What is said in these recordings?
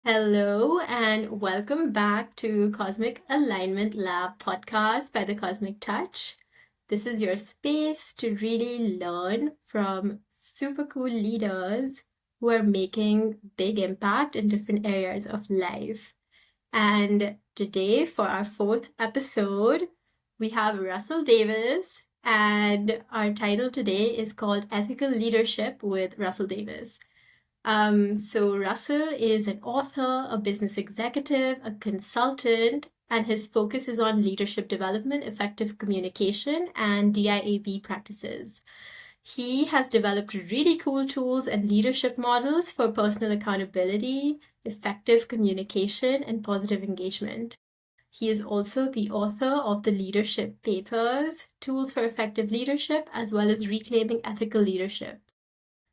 Hello, and welcome back to Cosmic Alignment Lab podcast by the Cosmic Touch. This is your space to really learn from super cool leaders who are making big impact in different areas of life. And today, for our fourth episode, we have Russell Davis, and our title today is called Ethical Leadership with Russell Davis. So Russell is an author, a business executive, a consultant, and his focus is on leadership development, effective communication, and DIAB practices. He has developed really cool tools and leadership models for personal accountability, effective communication, and positive engagement. He is also the author of the Leadership Papers, Tools for Effective Leadership, as well as Reclaiming Ethical Leadership.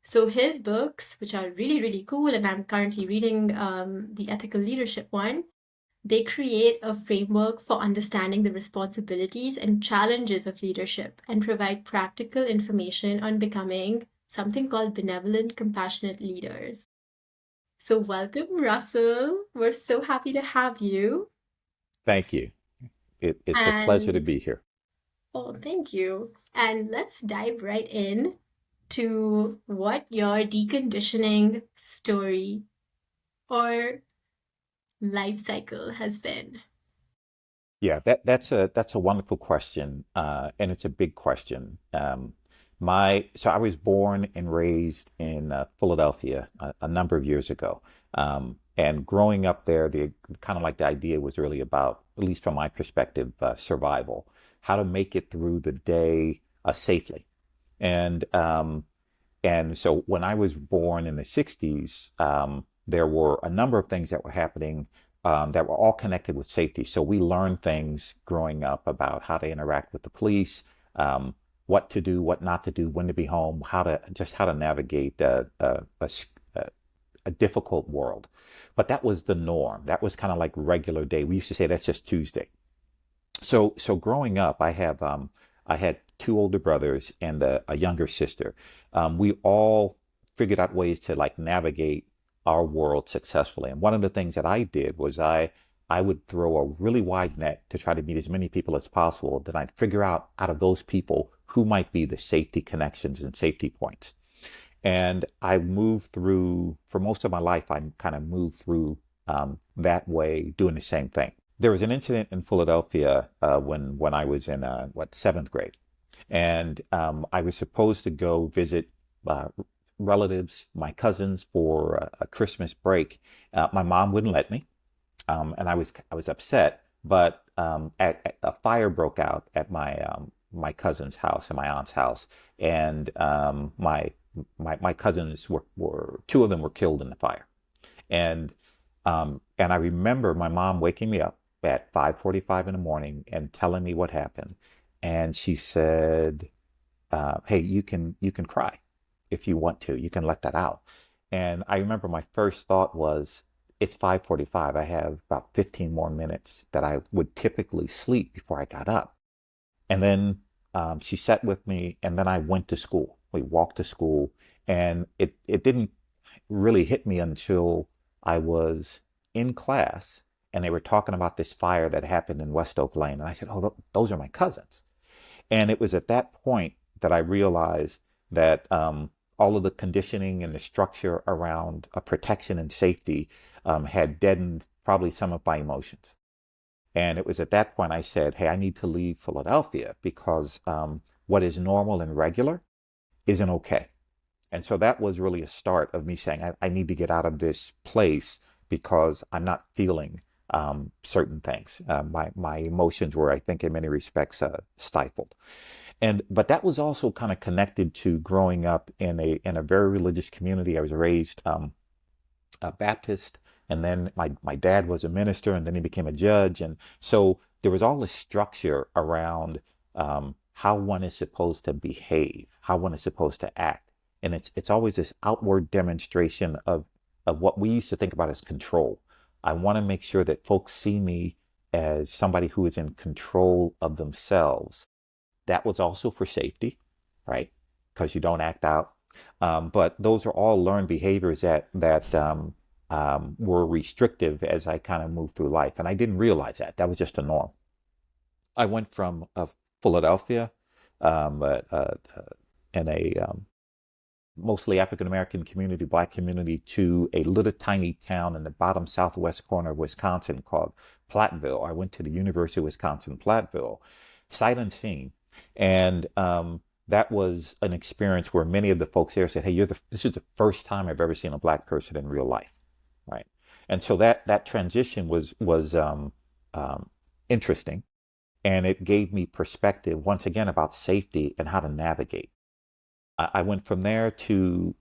So his books, which are really, really cool, and I'm currently reading the ethical leadership one, they create a framework for understanding the responsibilities and challenges of leadership and provide practical information on becoming something called benevolent, compassionate leaders. So welcome, Russell. We're so happy to have you. Thank you. It's a pleasure to And be here. oh, thank you. And let's dive right in to what your deconditioning story or life cycle has been. Yeah, that's a wonderful question, and it's a big question. So I was born and raised in Philadelphia a number of years ago, and growing up there, the kind of like the idea was really about, at least from my perspective, survival, how to make it through the day safely, and um, And so when I was born in the 60s, there were a number of things that were happening that were all connected with safety. So we learned things growing up about how to interact with the police, what to do, what not to do, when to be home, how to navigate a difficult world. But that was the norm. That was kind of like regular day. We used to say that's just Tuesday. So growing up, I had two older brothers and a younger sister. We all figured out ways to like navigate our world successfully. And one of the things that I did was I would throw a really wide net to try to meet as many people as possible. Then I'd figure out of those people who might be the safety connections and safety points. And I moved through, for most of my life, I kind of moved through that way, doing the same thing. There was an incident in Philadelphia when I was in seventh grade, and I was supposed to go visit uh, relatives, my cousins, for a Christmas break. My mom wouldn't let me, and I was upset. But a fire broke out at my cousin's house and my aunt's house, and my cousins were two of them were killed in the fire. And I remember my mom waking me up at 5:45 in the morning and telling me what happened. And she said, "Hey, you can cry if you want to. You can let that out." And I remember my first thought was, "It's 5:45. I have about 15 more minutes that I would typically sleep before I got up." And then she sat with me, and then I went to school. We walked to school, and it didn't really hit me until I was in class and they were talking about this fire that happened in West Oak Lane. And I said, "Oh, those are my cousins." And it was at that point that I realized that all of the conditioning and the structure around protection and safety had deadened probably some of my emotions. And it was at that point I said, "Hey, I need to leave Philadelphia because what is normal and regular isn't okay." And so that was really a start of me saying, I need to get out of this place because I'm not feeling certain things. My emotions were, I think, in many respects, stifled. But that was also kind of connected to growing up in a very religious community. I was raised Baptist, and then my dad was a minister, and then he became a judge. And so there was all this structure around how one is supposed to behave, how one is supposed to act. And it's always this outward demonstration of what we used to think about as control. I want to make sure that folks see me as somebody who is in control of themselves. That was also for safety, right? Because you don't act out. But those are all learned behaviors that were restrictive as I kind of moved through life. And I didn't realize that. That was just a norm. I went from Philadelphia um, uh, uh, uh, in a mostly African American community, black community, to a little tiny town in the bottom southwest corner of Wisconsin called Platteville. I went to the University of Wisconsin Platteville, sight unseen, and that was an experience where many of the folks there said, "Hey, this is the first time I've ever seen a black person in real life," right? And so that transition was um, interesting, and it gave me perspective once again about safety and how to navigate. I went from there to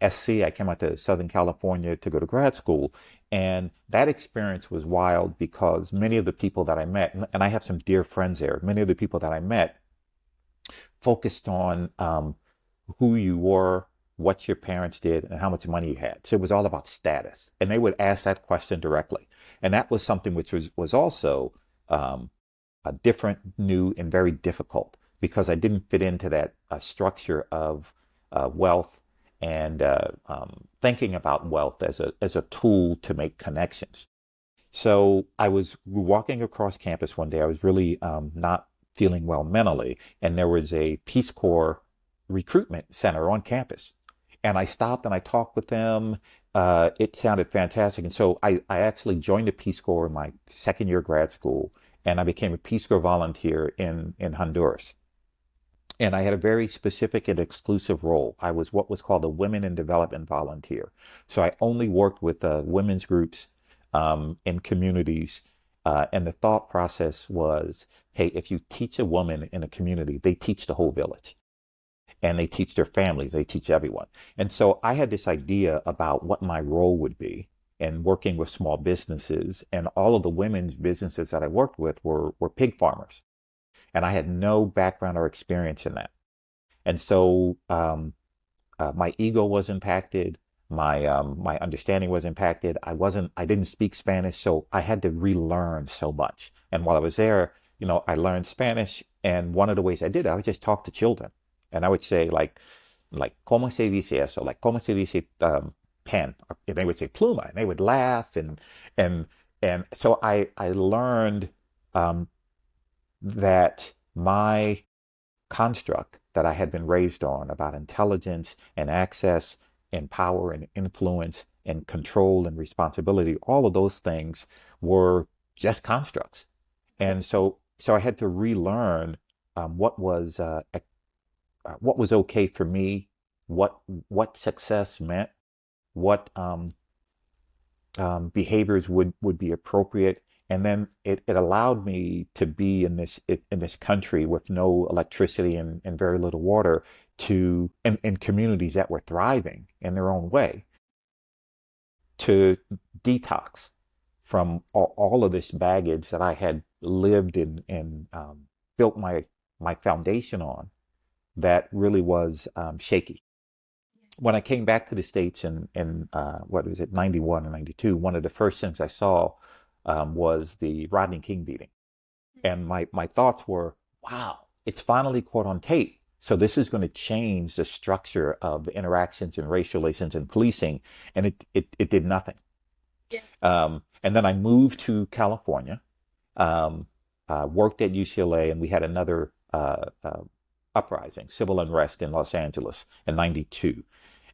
SC. I came out to Southern California to go to grad school. And that experience was wild because many of the people that I met, and I have some dear friends there, many of the people that I met focused on who you were, what your parents did, and how much money you had. So it was all about status. And they would ask that question directly. And that was something which was also um, different, new, and very difficult because I didn't fit into that structure of wealth and thinking about wealth as a tool to make connections. So I was walking across campus one day. I was really not feeling well mentally, and there was a Peace Corps recruitment center on campus. And I stopped and I talked with them. It sounded fantastic. And so I actually joined the Peace Corps in my second year grad school, and I became a Peace Corps volunteer in Honduras. And I had a very specific and exclusive role. I was what was called a Women in Development volunteer. So I only worked with women's groups in communities. And the thought process was, hey, if you teach a woman in a community, they teach the whole village and they teach their families, they teach everyone. And so I had this idea about what my role would be in working with small businesses. And all of the women's businesses that I worked with were pig farmers. And I had no background or experience in that. And so my ego was impacted. My understanding was impacted. I didn't speak Spanish, so I had to relearn so much. And while I was there, I learned Spanish. And one of the ways I did it, I would just talk to children. And I would say like, ¿cómo se dice eso? Like, ¿cómo se dice pen? And they would say pluma, and they would laugh. And, and so I learned um, that my construct that I had been raised on about intelligence and access and power and influence and control and responsibility, all of those things were just constructs. And so I had to relearn um, what was uh, what was okay for me, what what success meant, what behaviors would be appropriate. And then it allowed me to be in this country with no electricity and very little water in communities that were thriving in their own way to detox from all of this baggage that I had lived in and built my foundation on that really was shaky. When I came back to the States in what was it, 91 or 92, one of the first things I saw was the Rodney King beating. And my thoughts were, wow, it's finally caught on tape. So this is going to change the structure of interactions and race relations and policing. And it did nothing. Yeah. And then I moved to California, worked at UCLA, and we had another uprising, civil unrest in Los Angeles in 92.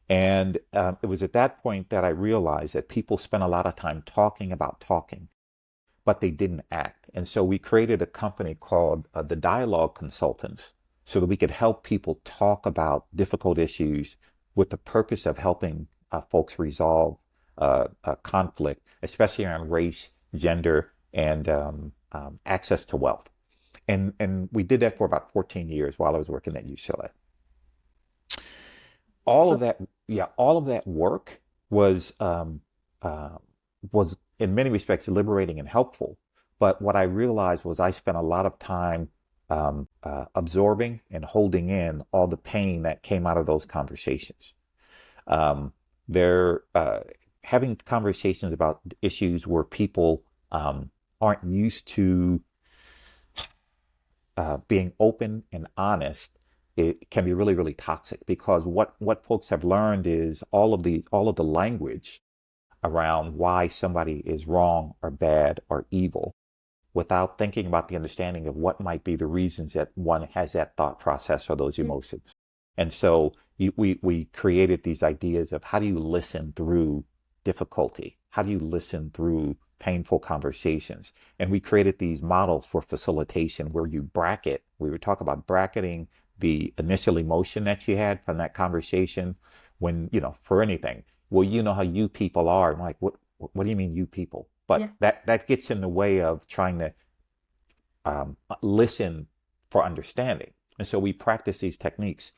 And it was at that point that I realized that people spent a lot of time talking about talking, but they didn't act. And so we created a company called the Dialogue Consultants so that we could help people talk about difficult issues with the purpose of helping folks resolve conflict, especially around race, gender, and access to wealth. And we did that for about 14 years while I was working at UCLA. All of So, that, yeah, all of that work was uh, was in many respects liberating and helpful. But what I realized was I spent a lot of time absorbing and holding in all the pain that came out of those conversations. Um, they're having conversations about issues where people aren't used to being open and honest. It can be really, really toxic because what folks have learned is all of the language around why somebody is wrong or bad or evil without thinking about the understanding of what might be the reasons that one has that thought process or those Mm. emotions. And so we created these ideas of how do you listen through difficulty? How do you listen through painful conversations? And we created these models for facilitation where you bracket, we would talk about bracketing the initial emotion that you had from that conversation when, for anything. Well, you know how you people are. I'm like, what do you mean you people? Yeah. But that gets in the way of trying to listen for understanding. And so we practice these techniques.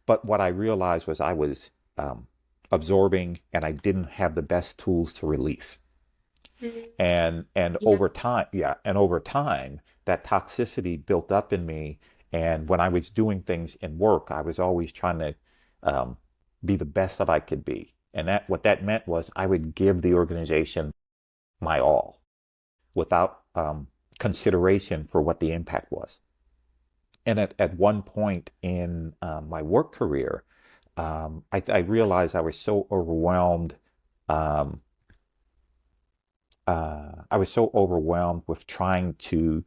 But what I realized was I was absorbing and I didn't have the best tools to release. Mm. And Yeah. over time, yeah, and over time, that toxicity built up in me. And when I was doing things in work, I was always trying to um, be the best that I could be. And that what that meant was I would give the organization my all without consideration for what the impact was. And at one point in my work career, I realized I was so overwhelmed. Um, I was so overwhelmed with trying to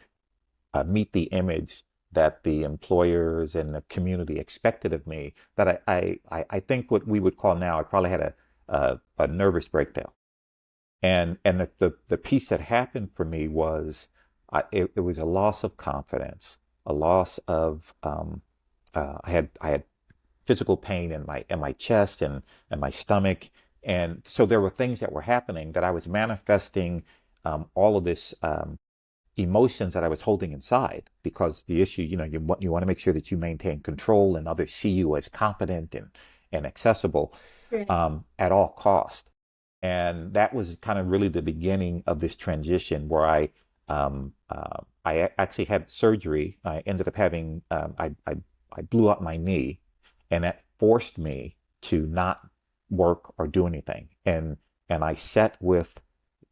meet the image that the employers and the community expected of me that I think what we would call now, I probably had a nervous breakdown. And the piece that happened for me was it was a loss of confidence, a loss of I had physical pain in my chest and my stomach, and so there were things that were happening that I was manifesting all of this emotions that I was holding inside because the issue, you want to make sure that you maintain control and others see you as competent and accessible Right. at all cost. And that was kind of really the beginning of this transition where I actually had surgery. I ended up having I blew up my knee, and that forced me to not work or do anything. And I sat with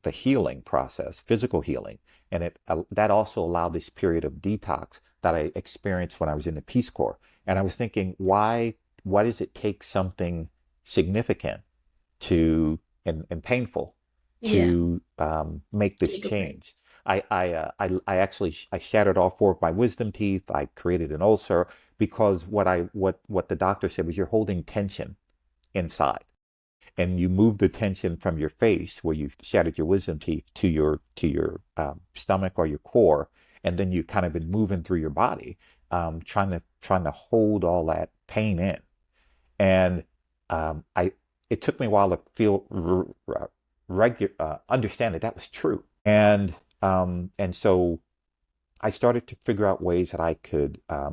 the healing process, physical healing, and that also allowed this period of detox that I experienced when I was in the Peace Corps. And I was thinking, why does it take something significant and painful Yeah. to make this Take a break. change? I actually I shattered all four of my wisdom teeth. I created an ulcer because what the doctor said was you're holding tension inside, and you move the tension from your face where you shattered your wisdom teeth to your stomach or your core, and then you kind of been moving through your body, trying to hold all that pain in. And I it took me a while to feel understand that that was true. And so I started to figure out ways that I could uh,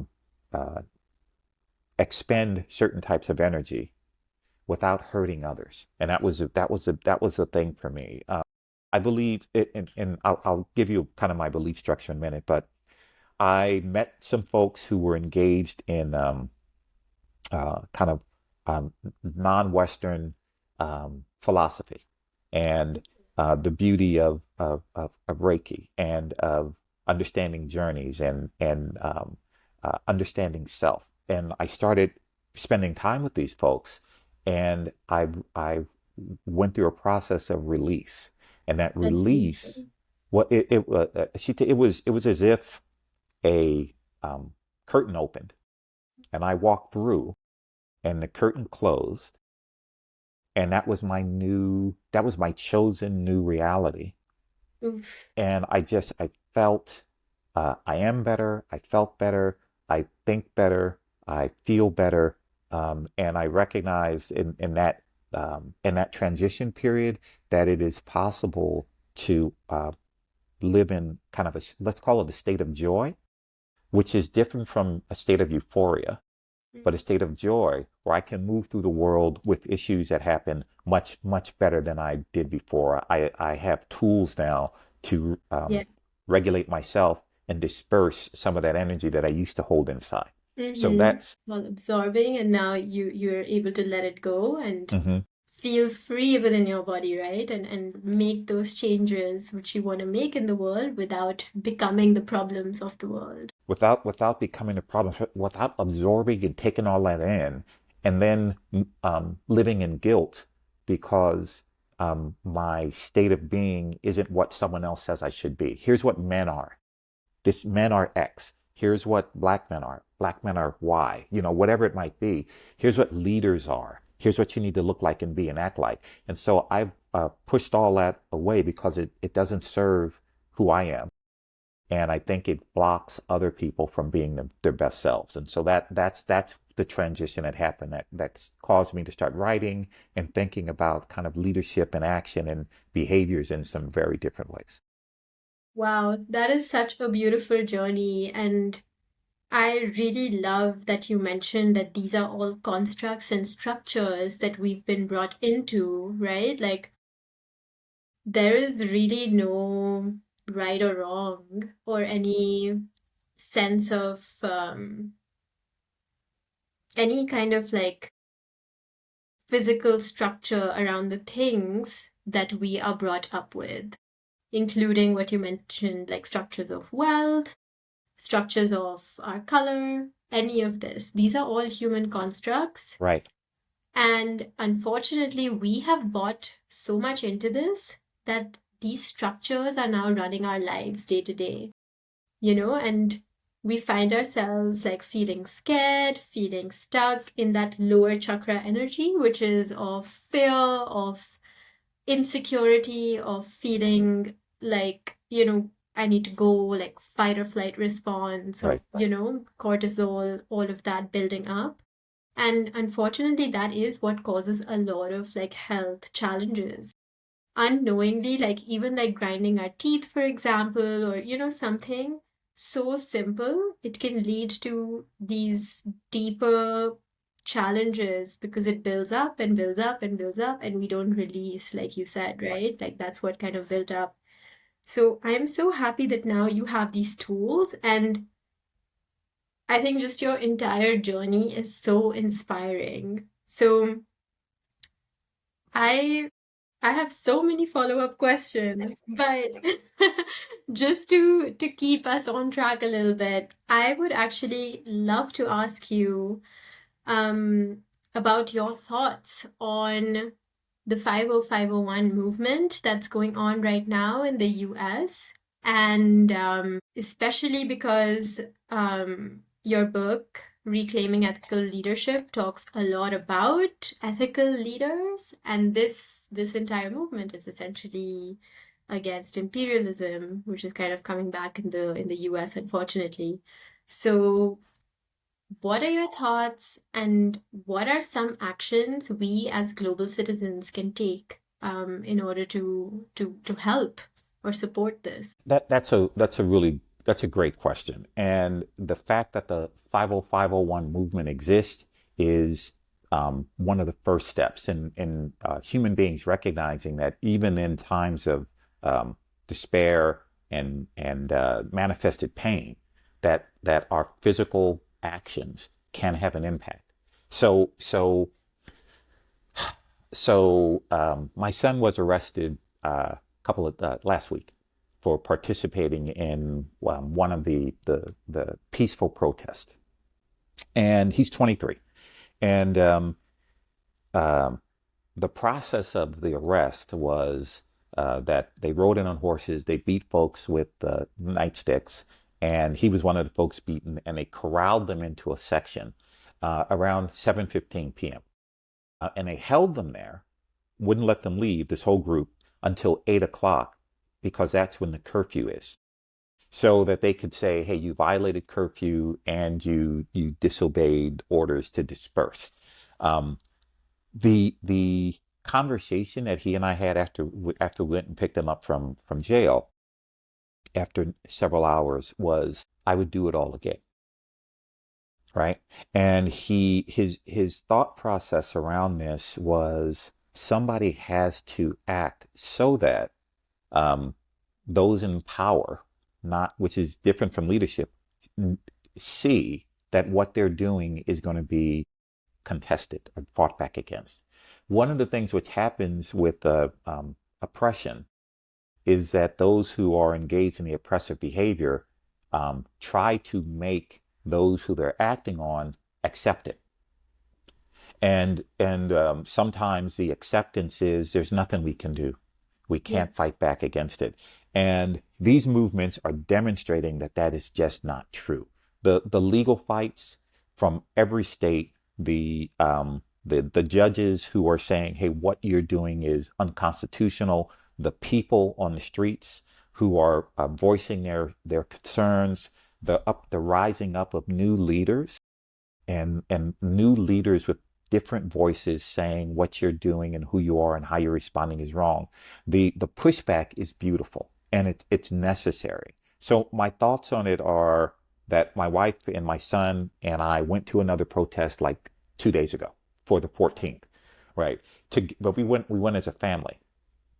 expend certain types of energy without hurting others. And that was the thing for me. I believe it, and I'll give you kind of my belief structure in a minute, but I met some folks who were engaged in kind of non-Western philosophy and the beauty of Reiki and of understanding journeys and understanding self. And I started spending time with these folks, and I went through a process of release, and that That's release, beautiful. it was as if a curtain opened, and I walked through and the curtain closed, and that was my chosen new reality. Oof. And I felt I am better, I felt better, I think better, I feel better. And I recognize in that transition period that it is possible to live in kind of let's call it a state of joy, which is different from a state of euphoria, but a Mm. state of joy where I can move through the world with issues that happen much, much better than I did before. I have tools now to Yeah. regulate myself and disperse some of that energy that I used to hold inside. So Mm-hmm. that's All absorbing, and now you're able to let it go and mhm. feel free within your body, right? And make those changes which you want to make in the world without becoming the problems of the world. Without becoming a problem, without absorbing and taking all that in, and then living in guilt because my state of being isn't what someone else says I should be. Here's what men are. This men are X. Here's what black men are. Black men are Y. You know, whatever it might be. Here's what leaders are. Here's what you need to look like and be and act like. And so I've pushed all that away because it doesn't serve who I am. And I think it blocks other people from being their best selves. And so that's the transition that happened that's caused me to start writing and thinking about kind of leadership and action and behaviors in some very different ways. Wow, that is such a beautiful journey. And I really love that you mentioned that these are all constructs and structures that we've been brought into, right? Like, there is really no right or wrong or any sense of any kind of like physical structure around the things that we are brought up with, including what you mentioned, like structures of wealth, structures of our color, any of this. These are all human constructs. Right. And unfortunately, we have bought so much into this that these structures are now running our lives day to day, and we find ourselves like feeling scared, feeling stuck in that lower chakra energy, which is of fear, of insecurity, of feeling like, I need to go, like fight or flight response, or, Right. cortisol, all of that building up. And unfortunately, that is what causes a lot of like health challenges. Unknowingly, like even like grinding our teeth, for example, or something so simple, it can lead to these deeper challenges because it builds up and builds up and builds up, and we don't release, like you said, right? Like that's what kind of built up. So I am so happy that now you have these tools, and I think just your entire journey is so inspiring. So I I have so many follow-up questions, but just to keep us on track a little bit, I would actually love to ask you um, about your thoughts on the 50501 movement that's going on right now in the US. And especially because your book, Reclaiming Ethical Leadership, talks a lot about ethical leaders, and this entire movement is essentially against imperialism, which is kind of coming back in the US, unfortunately. So what are your thoughts, and what are some actions we as global citizens can take in order to help or support this? That's a great question. And the fact that the 50501 movement exists is one of the first steps in human beings recognizing that even in times of despair and manifested pain, that our physical actions can have an impact. So so my son was arrested a couple of last week for participating in one of the peaceful protests, and he's 23. And um, the process of the arrest was that they rode in on horses, they beat folks with nightsticks, and he was one of the folks beaten, and they corralled them into a section around 7:15 p.m. And they held them there, wouldn't let them leave, this whole group, until 8 o'clock, because that's when the curfew is. So that they could say, hey, you violated curfew and you disobeyed orders to disperse. Um, the conversation that he and I had after we went and picked him up from jail after several hours was, I would do it all again. Right. And his thought process around this was somebody has to act so that um, those in power, not which is different from leadership, see that what they're doing is going to be contested or fought back against. One of the things which happens with oppression is that those who are engaged in the oppressive behavior try to make those who they're acting on accept it. And sometimes the acceptance is there's nothing we can do. We Yeah. can't fight back against it. And these movements are demonstrating that that is just not true. The legal fights from every state, the judges who are saying, "Hey, what you're doing is unconstitutional," the people on the streets who are voicing their concerns, the rising up of new leaders and new leaders with different voices saying what you're doing and who you are and how you're responding is wrong. The pushback is beautiful and it's necessary. So my thoughts on it are that my wife and my son and I went to another protest like 2 days ago for the 14th, right? But we went as a family.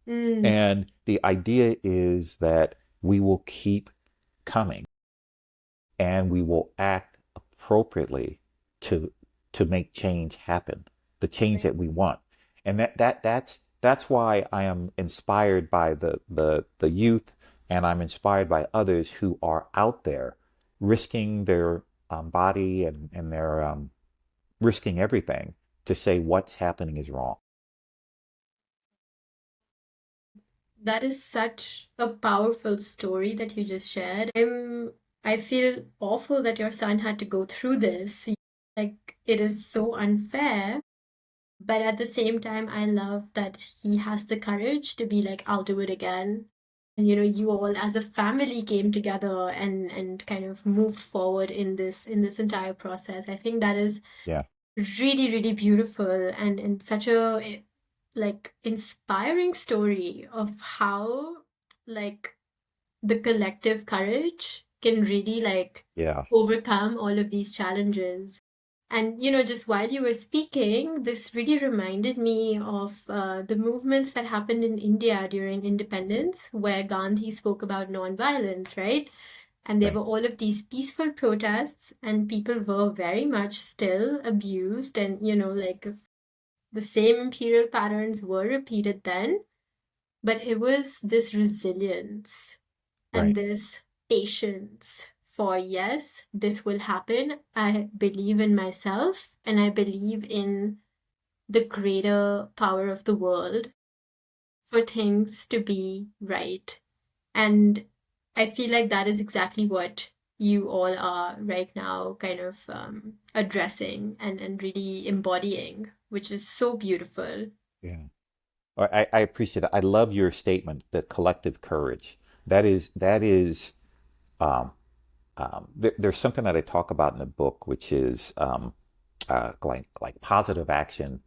Mm, And the idea is that we will keep coming and we will act appropriately to to make change happen, the change right. that we want. And that's why I am inspired by the youth, and I'm inspired by others who are out there risking their body and their risking everything to say what's happening is wrong. That is such a powerful story that you just shared. I feel awful that your son had to go through this. Like, it is so unfair. But at the same time, I love that he has the courage to be like, I'll do it again. And you all as a family came together and kind of moved forward in this entire process. I think that is Yeah, really, really beautiful and such a like inspiring story of how like the collective courage can really like yeah, overcome all of these challenges. And just while you were speaking, this really reminded me of the movements that happened in India during independence, where Gandhi spoke about nonviolence, right? And there right, were all of these peaceful protests, and people were very much still abused, and like the same imperial patterns were repeated then, but it was this resilience and right. this patience for, yes, this will happen. I believe in myself and I believe in the greater power of the world for things to be right. And I feel like that is exactly what you all are right now kind of addressing and really embodying, which is so beautiful. Yeah. I appreciate it. I love your statement, the collective courage. That is um, there's something that I talk about in the book, which is like positive action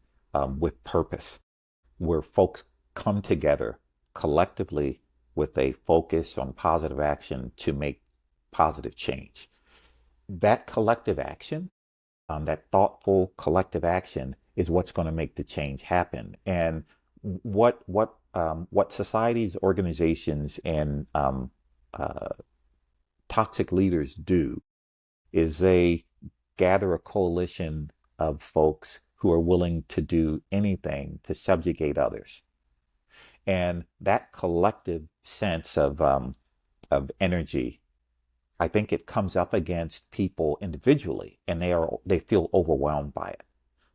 with purpose, where folks come together collectively with a focus on positive action to make positive change. That collective action, that thoughtful collective action, is what's going to make the change happen. And what societies, organizations, and uh, toxic leaders do is they gather a coalition of folks who are willing to do anything to subjugate others. And that collective sense of energy, I think it comes up against people individually, and they feel overwhelmed by it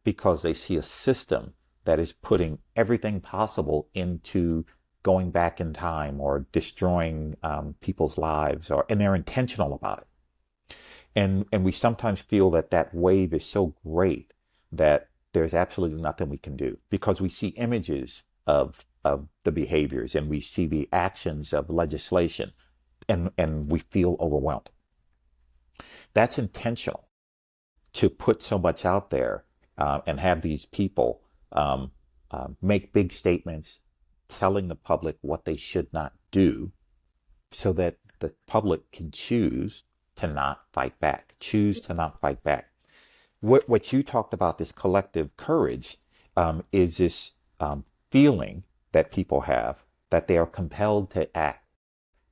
because they see a system that is putting everything possible into going back in time or destroying people's lives, and they're intentional about it. And we sometimes feel that that wave is so great that there's absolutely nothing we can do because we see images of the behaviors and we see the actions of legislation and we feel overwhelmed. That's intentional to put so much out there and have these people make big statements telling the public what they should not do so that the public can choose to not fight back, choose to not fight back. What you talked about, this collective courage, is this feeling that people have that they are compelled to act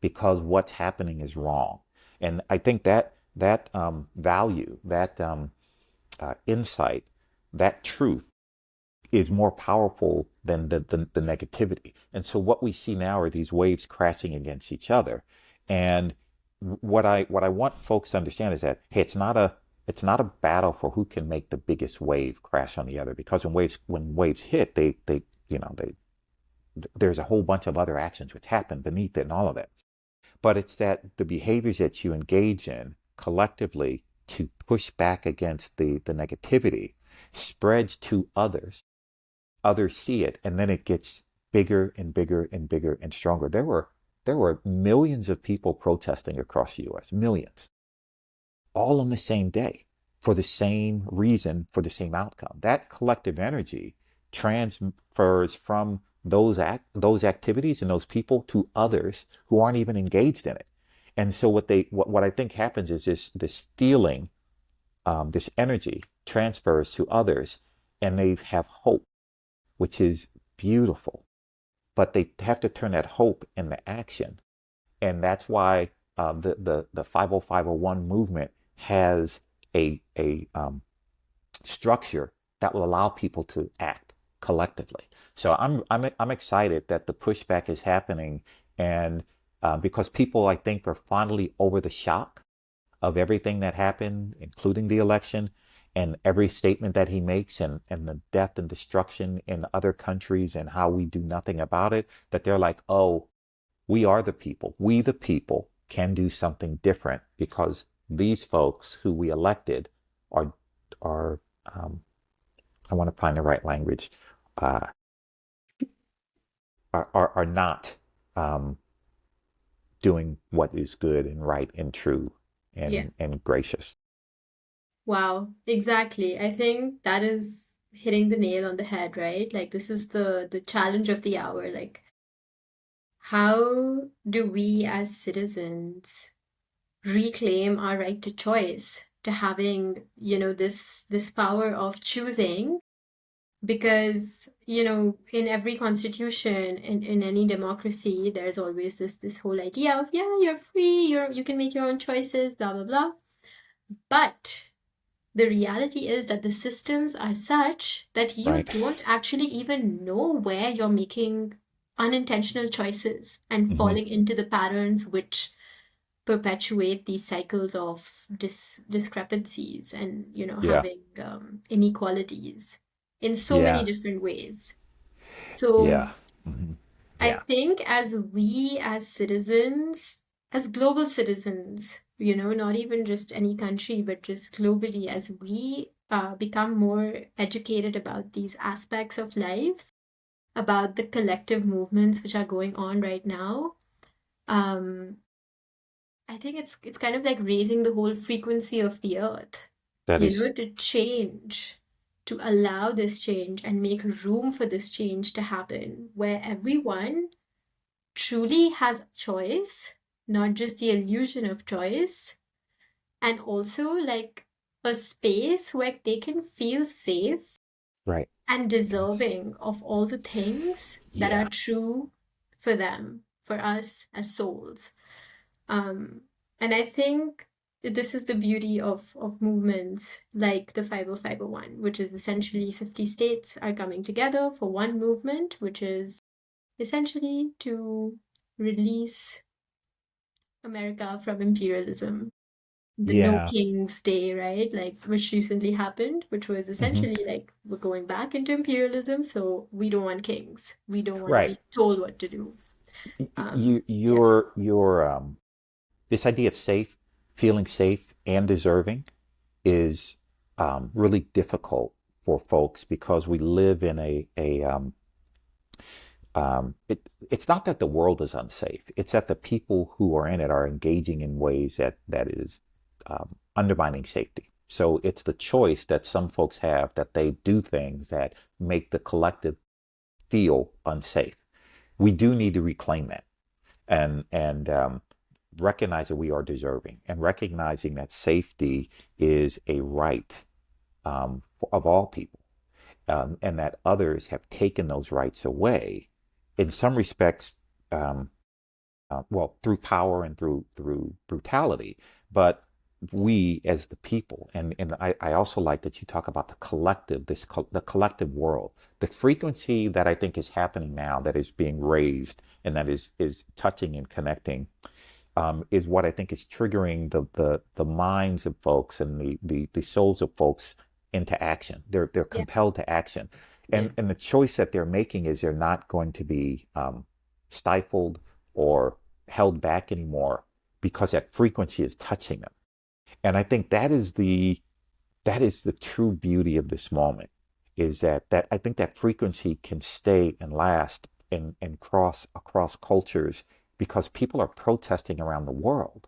because what's happening is wrong. And I think that value, that insight, that truth is more powerful than the negativity. And so what we see now are these waves crashing against each other. And what I want folks to understand is that hey, it's not a it's not a battle for who can make the biggest wave crash on the other, because when waves hit, they they there's a whole bunch of other actions which happen beneath it and all of that. But it's that the behaviors that you engage in collectively to push back against the negativity spreads to others. Others see it, and then it gets bigger and bigger and bigger and stronger. There were millions of people protesting across the US, millions, all on the same day for the same reason, for the same outcome. That collective energy transfers from those activities and those people to others who aren't even engaged in it. And so what I think happens is this feeling, this energy transfers to others, and they have hope, which is beautiful. But they have to turn that hope into action, and that's why the 50501 movement has a structure that will allow people to act collectively. So I'm excited that the pushback is happening, and because people, I think, are finally over the shock of everything that happened, including the election and every statement that he makes, and the death and destruction in other countries and how we do nothing about it, that they're like, oh, we are the people. We, the people, can do something different because these folks who we elected are I want to find the right language, uh, are not um, doing what is good and right and true Yeah. and gracious. Wow. Exactly. I think that is hitting the nail on the head, right? Like this is the challenge of the hour. Like how do we as citizens reclaim our right to choice, to having, this power of choosing? Because, in every constitution, in any democracy, there's always this whole idea of, yeah, you're free, you can make your own choices, blah, blah, blah. But the reality is that the systems are such that you Right. don't actually even know where you're making unintentional choices and Hmm. falling into the patterns which perpetuate these cycles of discrepancies and Yeah. having inequalities in so many Yeah. different ways. So Yeah. Hmm. I Yeah. think as we as citizens, as global citizens, not even just any country, but just globally, as we become more educated about these aspects of life, about the collective movements which are going on right now, um, I think it's kind of like raising the whole frequency of the earth, That is to change, to allow this change and make room for this change to happen, where everyone truly has choice, not just the illusion of choice, and also like a space where they can feel safe right. and Yes. deserving of all the things that are Yeah. true for them, for us as souls. Um, and I think this is the beauty of movements like the 50501, which is essentially 50 states are coming together for one movement, which is essentially to release America from imperialism. The No Yeah. Kings Day, right? Like, which recently happened, which was Hmm. essentially like we're going back into imperialism, so we don't want kings. We don't want to Right. be told what to do. You Yeah. your this idea of safe, feeling safe and deserving is really difficult for folks because we live in it's not that the world is unsafe. It's that the people who are in it are engaging in ways that is undermining safety. So it's the choice that some folks have that they do things that make the collective feel unsafe. We do need to reclaim that, and recognize that we are deserving, and recognizing that safety is a right of all people, and that others have taken those rights away in some respects, um, well, through power and through brutality. But we as the people, and I also like that you talk about the collective, the collective world, the frequency that I think is happening now, that is being raised, and that is touching and connecting. is what I think is triggering the minds of folks and the souls of folks into action. They're Yeah. compelled to action, Yeah. and the choice that they're making is they're not going to be stifled or held back anymore because that frequency is touching them. And I think that is the true beauty of this moment, is that I think that frequency can stay and last and cross across cultures because people are protesting around the world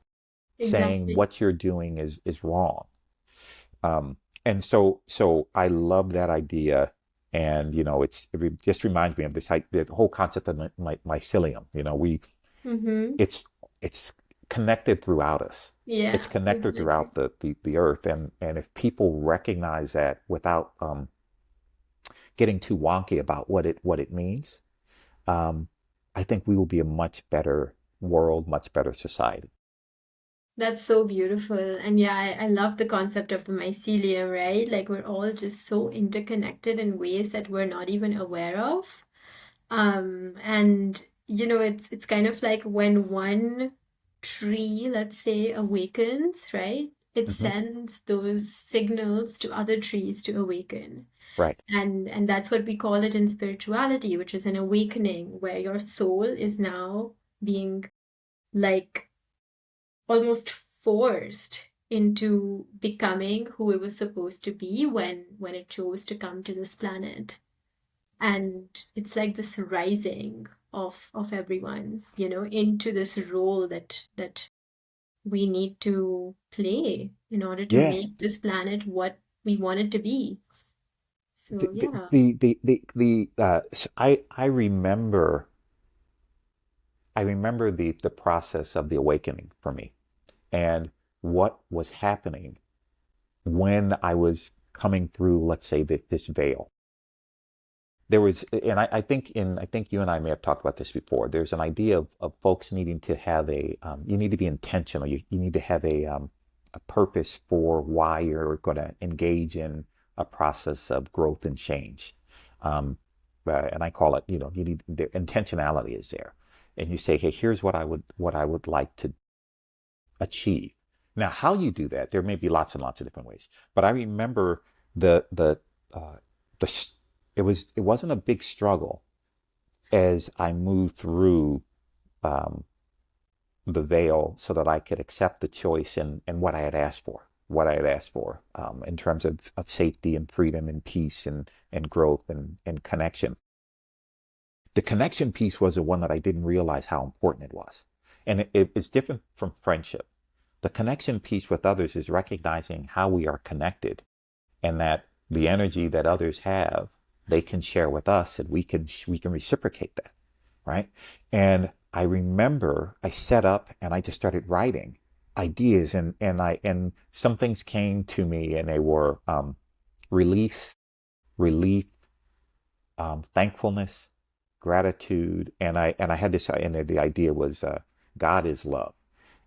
saying Exactly. what you're doing is wrong. And so I love that idea. And it just reminds me of the whole concept of mycelium. Mm-hmm. It's connected throughout us. It's Yeah, connected exactly. throughout the earth, and if people recognize that without getting too wonky about what it means, um, I think we will be a much better world, much better society. That's so beautiful. And yeah, I love the concept of the mycelium, right? Like we're all just so interconnected in ways that we're not even aware of. And it's kind of like when one tree, let's say, awakens, right? It Hmm. sends those signals to other trees to awaken. Right. And that's what we call it in spirituality, which is an awakening where your soul is now being like almost forced into becoming who it was supposed to be when it chose to come to this planet. And it's like this rising of everyone, into this role that we need to play in order to Yeah. make this planet what we want it to be. So The yeah. I remember the process of the awakening for me and what was happening when I was coming through, let's say, this veil. There was, and I think you and I may have talked about this before. There's an idea of folks needing to have you need to be intentional. You need to have a purpose for why you're going to engage in a process of growth and change. Um, and I call it, you need the intentionality is there, and you say, hey, here's what I would like to achieve. Now, how you do that, there may be lots and lots of different ways. But I remember the uh, the it wasn't a big struggle as I moved through um, the veil so that I could accept the choice and what I had asked for in terms of safety and freedom and peace and growth and connection. The connection piece was the one that I didn't realize how important it was. And it's different from friendship. The connection piece with others is recognizing how we are connected and that the energy that others have, they can share with us and we can reciprocate that, right? And I remember I set up and I just started writing ideas and some things came to me and they were release, relief, thankfulness, gratitude, and I had this, and the idea was God is love,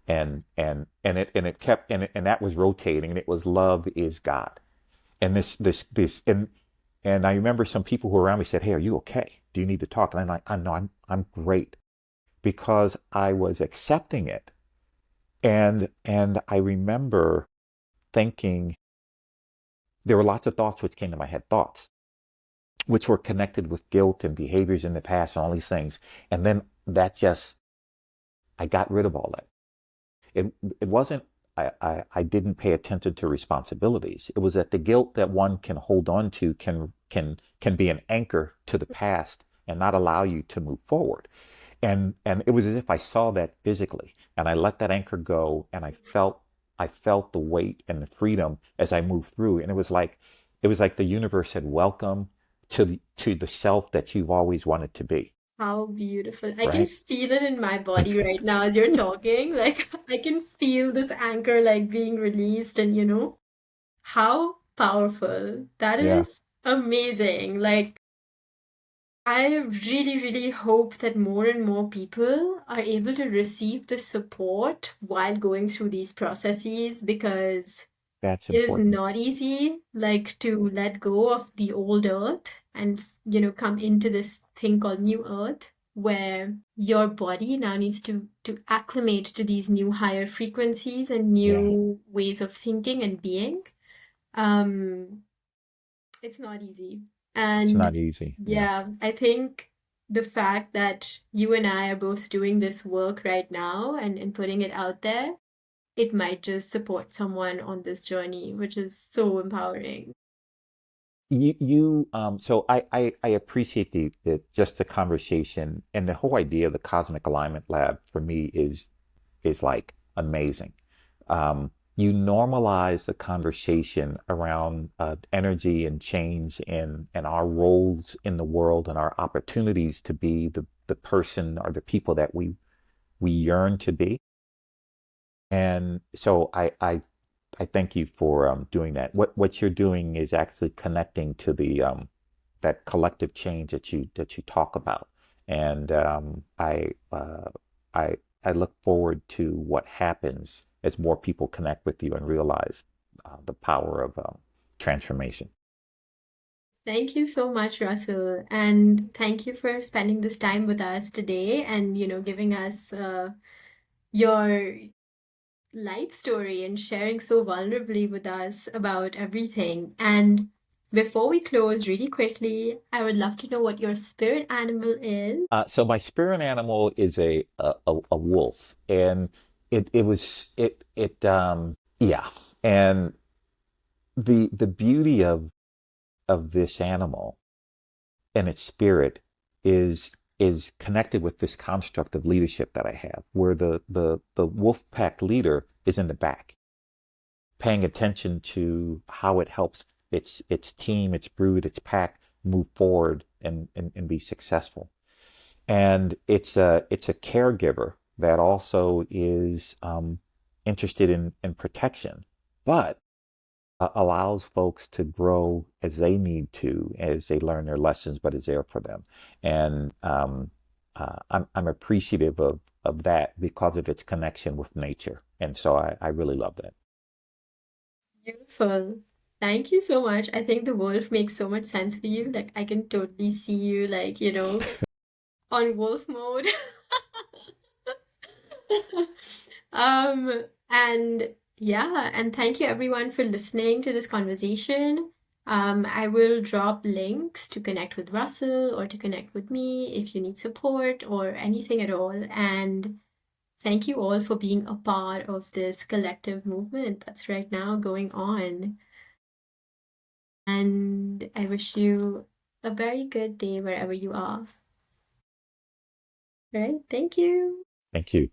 and it kept and that was rotating, and it was love is God, and this and I remember some people who were around me said, "Hey, are you okay? Do you need to talk?" And I'm like, "I'm no, I'm great," because I was accepting it, and I remember thinking there were lots of thoughts which came to my head, thoughts which were connected with guilt and behaviors in the past and all these things. And then I got rid of all that. It wasn't, I didn't pay attention to responsibilities. It was that the guilt that one can hold on to can be an anchor to the past and not allow you to move forward. And it was as if I saw that physically and I let that anchor go and I felt the weight and the freedom as I moved through. And it was like the universe had welcome to the self that you've always wanted to be, How beautiful. I can right? feel it in my body right now as you're talking. Like I can feel this anchor like being released and how powerful. That Yeah, is amazing. Like I really, really hope that more and more people are able to receive the support while going through these processes because that's it is important. not easy, like to let go of the old earth and, come into this thing called new earth. where your body now needs to acclimate to these new higher frequencies and Yeah. new ways of thinking and being. Um, it's not easy. It's And not easy. Yeah. yeah, I think the fact that you and I are both doing this work right now and putting it out there, it might just support someone on this journey, which is so empowering. So I appreciate the just the conversation and the whole idea of the Cosmic Alignment Lab for me is like amazing. You normalize the conversation around energy and change and our roles in the world and our opportunities to be the person or the people that we yearn to be. And so I thank you for doing that. What you're doing is actually connecting to the that collective change that you talk about, and I I look forward to what happens as more people connect with you and realize the power of transformation. Thank you so much, Russell. And thank you for spending this time with us today and, giving us your life story and sharing so vulnerably with us about everything. And before we close, really quickly, I would love to know what your spirit animal is. So my spirit animal is a wolf, and it was yeah, and the beauty of this animal and its spirit is connected with this construct of leadership that I have, where the wolf pack leader is in the back, paying attention to how it helps its team, its brood, its pack move forward and be successful. And it's a caregiver that also is interested in protection, but allows folks to grow as they need to, as they learn their lessons, but is there for them. And I'm appreciative of that because of its connection with nature. And so I really love that. Beautiful. Thank you so much. I think the wolf makes so much sense for you. Like, I can totally see you, like, on wolf mode. And yeah, and thank you everyone for listening to this conversation. I will drop links to connect with Russell or to connect with me if you need support or anything at all. And thank you all for being a part of this collective movement that's right now going on. And I wish you a very good day wherever you are. All right, thank you. Thank you.